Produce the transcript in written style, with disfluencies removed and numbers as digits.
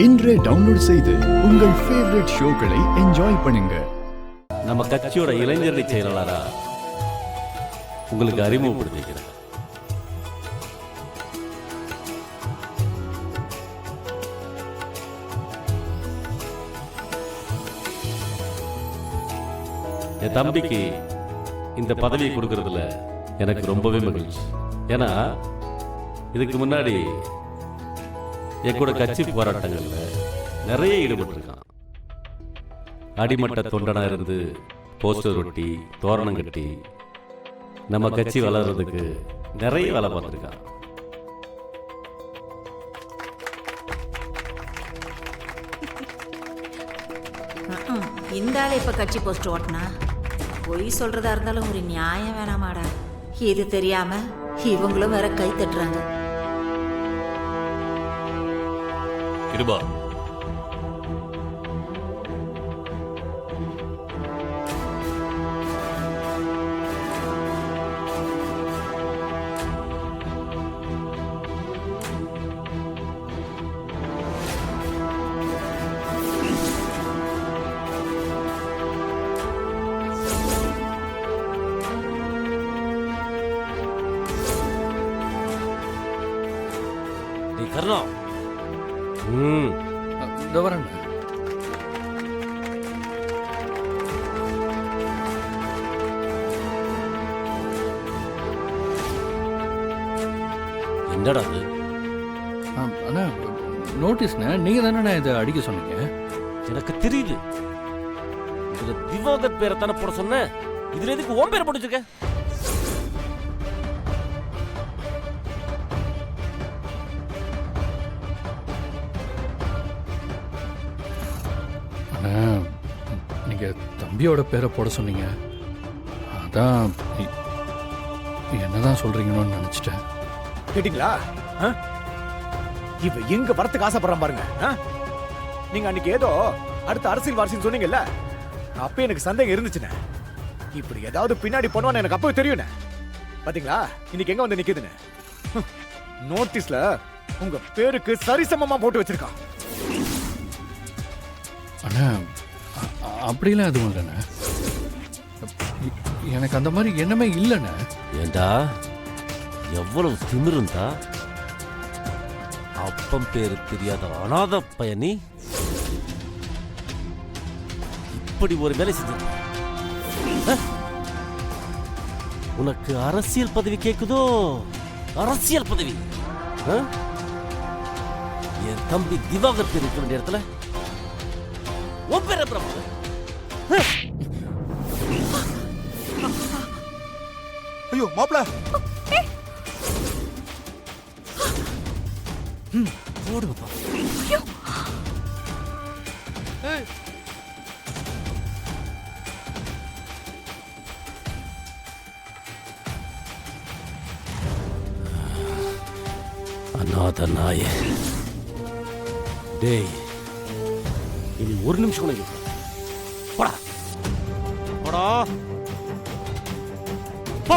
இன்றே டவுன்லோட் செய்து உங்கள் ஃபேவரட் ஷோக்களை என்ஜாய் பண்ணுங்க. நம்ம கட்சியோட இளைஞரணி செயலாளரா உங்களுக்கு அறிமுகப்படுத்திக்கிறேன். என் தம்பிக்கு இந்த பதவியை கொடுக்கறதுல எனக்கு ரொம்பவே மகிழ்ச்சி. ஏன்னா இதுக்கு முன்னாடி என் கூட கட்சி போராட்டங்கள்ல நிறைய ஈடுபட்டிருக்கான். அடிமட்ட தொண்டனா இருந்து போஸ்டர் ஒட்டி தோரணம் கட்டி நம்ம கட்சி வளர்றதுக்கு நிறைய வேலை பார்த்துருக்கான். இந்த ஆள் இப்ப கட்சி போஸ்ட் ஓட்டினா பொய் சொல்றதா இருந்தாலும் ஒரு நியாயம் வேணாமாடா. இது தெரியாம இவங்களும் வேற கை தட்டுறாங்க. கிருபா, நீ கர்ணம். இந்த வரேன். என்னடா அது? அண்ணா நோட்டீஸ்ண்ணே, நீங்க தானே இதை அடிக்க சொன்னீங்க? எனக்கு தெரியுது. இதுல திவாகர் பேரை தானே போட சொன்ன. இதுல எதுக்கு ஓம் பேரை போட்டுருக்க? அண்ணா நீங்க தம்பியோட பேரை போட சொன்னீங்க. அதான் என்னதான் சொல்றீங்கன்னு நினைச்சிட்டேன். கேட்டீங்களா? இவ எங்க வரத்துக்கு ஆசைப்படுறான் பாருங்க. நீங்க அன்னைக்கு ஏதோ அடுத்த அரசியல் வாரிசுன்னு சொன்னீங்கல்ல, அப்ப எனக்கு சந்தேகம் இருந்துச்சுண்ணே. இப்படி ஏதாவது பின்னாடி பண்ணுவான்னு எனக்கு அப்பவே தெரியும். பாத்தீங்களா இன்னைக்கு எங்க வந்து நிக்குதுன்னு. நோட்டீஸ்ல உங்க பேருக்கு சரிசமமா போட்டு வச்சிருக்கான். அண்ணா அப்படிலாம் எதுவும் இல்லைண்ணே. எனக்கு அந்த மாதிரி எண்ணமே இல்லைண்ணே. ஏண்டா எவ்வளவு திமிருந்தா? அப்பம் பேரு தெரியாத அனாத பயணி இப்படி ஒரு வேலை செஞ்சு உனக்கு அரசியல் பதவி கேக்குதோ? அரசியல் பதவி என் தம்பி திவாகர் பேர் இருக்க வேண்டிய இடத்துல உன் பேர் பிரபு. ஐயோ மாப்ள, போடுங்கப்பா. அநாத நாய. டேய், இனி ஒரு நிமிஷம் கூட இரு. போடா போடா போ.